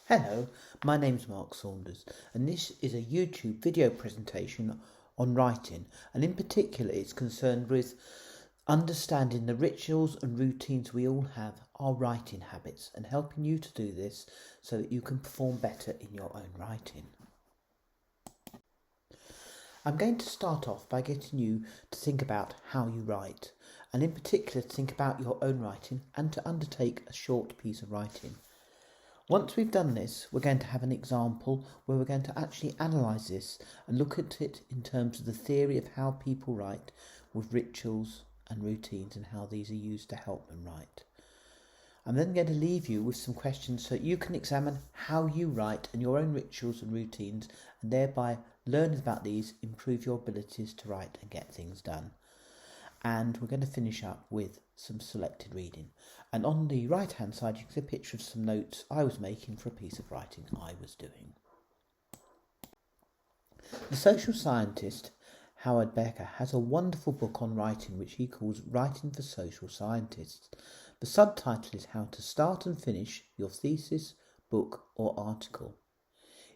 Hello, my name's Mark Saunders and this is a YouTube video presentation on writing, and in particular it's concerned with understanding the rituals and routines we all have, our writing habits, and helping you to do this so that you can perform better in your own writing. I'm going to start off by getting you to think about how you write, and in particular to think about your own writing and to undertake a short piece of writing. Once we've done this, we're going to have an example where we're going to actually analyse this and look at it in terms of the theory of how people write with rituals and routines and how these are used to help them write. I'm then going to leave you with some questions so you can examine how you write and your own rituals and routines, and thereby learning about these improve your abilities to write and get things done. And we're going to finish up with some selected reading. And on the right hand side you can see a picture of some notes I was making for a piece of writing I was doing. The social scientist Howard Becker has a wonderful book on writing which he calls Writing for Social Scientists. The subtitle is How to Start and Finish Your Thesis, Book or Article.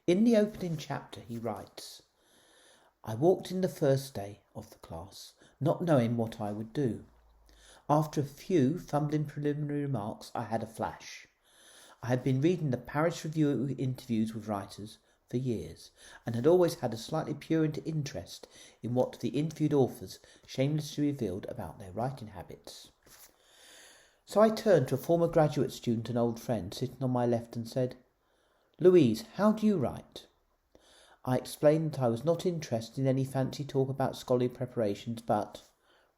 In the opening chapter he writes, "I walked in the first day of the class, not knowing what I would do. After a few fumbling preliminary remarks, I had a flash. I had been reading the Paris Review interviews with writers for years, and had always had a slightly prurient interest in what the interviewed authors shamelessly revealed about their writing habits. So I turned to a former graduate student and old friend sitting on my left and said, 'Louise, how do you write?' I explained that I was not interested in any fancy talk about scholarly preparations, but,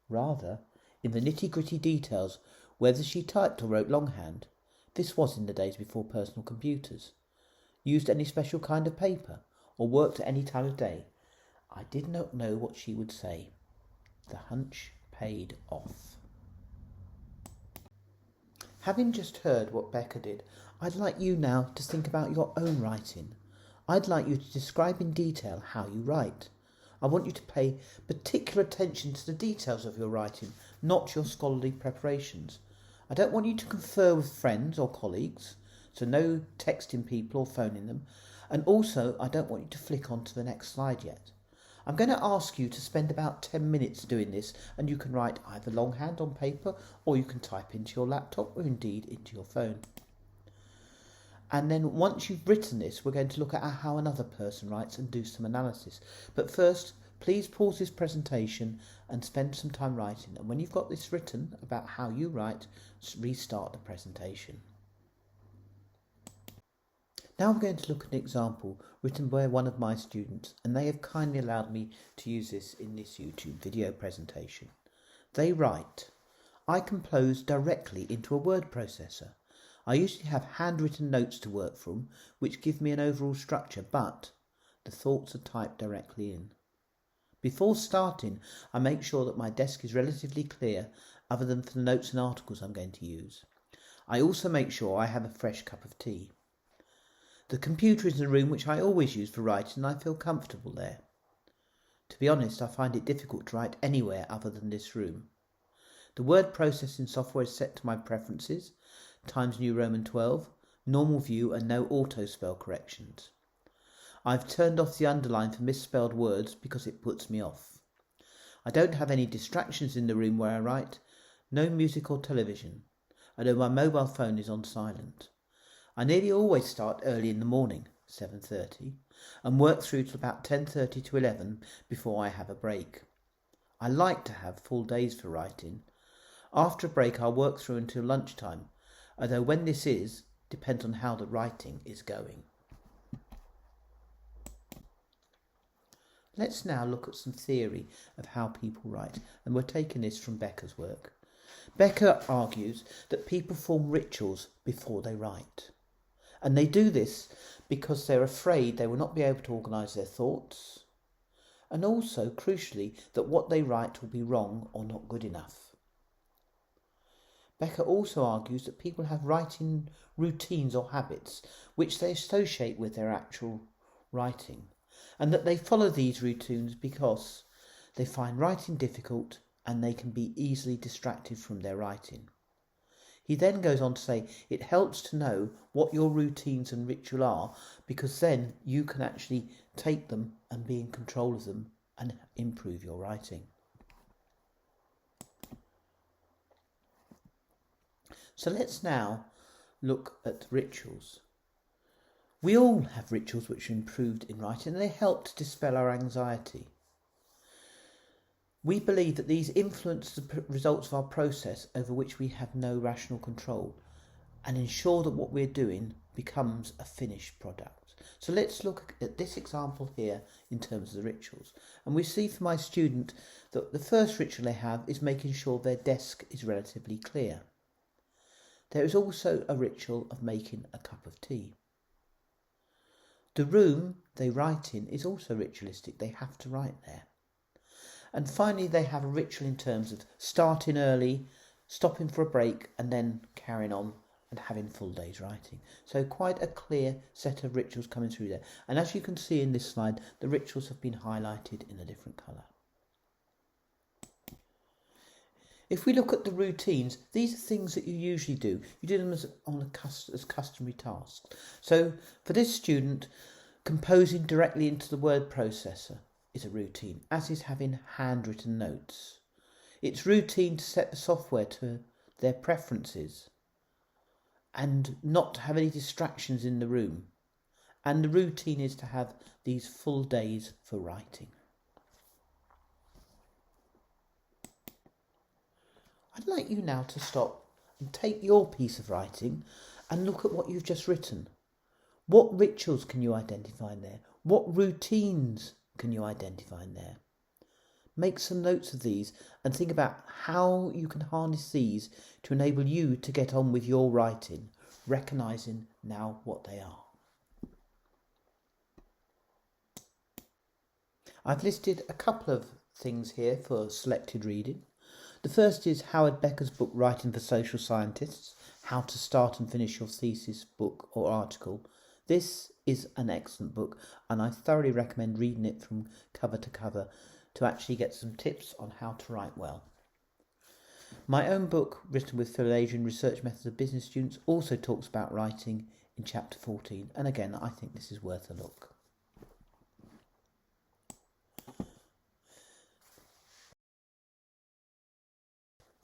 rather, in the nitty-gritty details, whether she typed or wrote longhand. This was in the days before personal computers. Used any special kind of paper, or worked at any time of day. I did not know what she would say. The hunch paid off." Having just heard what Becker did, I'd like you now to think about your own writing. I'd like you to describe in detail how you write. I want you to pay particular attention to the details of your writing, not your scholarly preparations. I don't want you to confer with friends or colleagues, so no texting people or phoning them, and also I don't want you to flick on to the next slide yet. I'm going to ask you to spend about 10 minutes doing this, and you can write either longhand on paper or you can type into your laptop or indeed into your phone. And then once you've written this, we're going to look at how another person writes and do some analysis. But first, please pause this presentation and spend some time writing. And when you've got this written about how you write, restart the presentation. Now I'm going to look at an example written by one of my students, and they have kindly allowed me to use this in this YouTube video presentation. They write, "I compose directly into a word processor. I usually have handwritten notes to work from, which give me an overall structure, but the thoughts are typed directly in. Before starting, I make sure that my desk is relatively clear, other than for the notes and articles I'm going to use. I also make sure I have a fresh cup of tea. The computer is in the room which I always use for writing, and I feel comfortable there. To be honest, I find it difficult to write anywhere other than this room. The word processing software is set to my preferences, Times New Roman 12, normal view and no auto spell corrections. I've turned off the underline for misspelled words because it puts me off. I don't have any distractions in the room where I write, no music or television, although my mobile phone is on silent. I nearly always start early in the morning, 7:30, and work through to about 10:30 to 11 before I have a break. I like to have full days for writing. After a break I'll work through until lunchtime, although when this is, depends on how the writing is going." Let's now look at some theory of how people write, and we're taking this from Becker's work. Becker argues that people form rituals before they write. And they do this because they're afraid they will not be able to organise their thoughts, and also, crucially, that what they write will be wrong or not good enough. Becker also argues that people have writing routines or habits which they associate with their actual writing, and that they follow these routines because they find writing difficult and they can be easily distracted from their writing. He then goes on to say it helps to know what your routines and ritual are, because then you can actually take them and be in control of them and improve your writing. So let's now look at rituals. We all have rituals which are improved in writing, and they help to dispel our anxiety. We believe that these influence the results of our process over which we have no rational control and ensure that what we're doing becomes a finished product. So let's look at this example here in terms of the rituals. And we see for my student that the first ritual they have is making sure their desk is relatively clear. There is also a ritual of making a cup of tea. The room they write in is also ritualistic. They have to write there. And finally, they have a ritual in terms of starting early, stopping for a break, and then carrying on and having full days writing. So quite a clear set of rituals coming through there. And as you can see in this slide, the rituals have been highlighted in a different colour. If we look at the routines, these are things that you usually do. You do them as customary tasks. So for this student, composing directly into the word processor is a routine, as is having handwritten notes. It's routine to set the software to their preferences and not to have any distractions in the room. And the routine is to have these full days for writing. I'd like you now to stop and take your piece of writing and look at what you've just written. What rituals can you identify there? What routines can you identify in there? Make some notes of these and think about how you can harness these to enable you to get on with your writing, recognising now what they are. I've listed a couple of things here for selected reading. The first is Howard Becker's book Writing for Social Scientists, How to Start and Finish Your Thesis, Book or Article. This is an excellent book, and I thoroughly recommend reading it from cover to cover to actually get some tips on how to write well. My own book, written with Phil Adrian, Research Methods of Business Students, also talks about writing in chapter 14, and again, I think this is worth a look.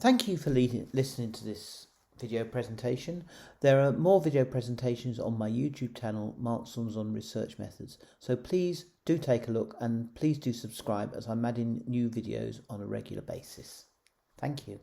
Thank you for listening to this video presentation. There are more video presentations on my YouTube channel, Mark Saunders on Research Methods. So please do take a look and please do subscribe, as I'm adding new videos on a regular basis. Thank you.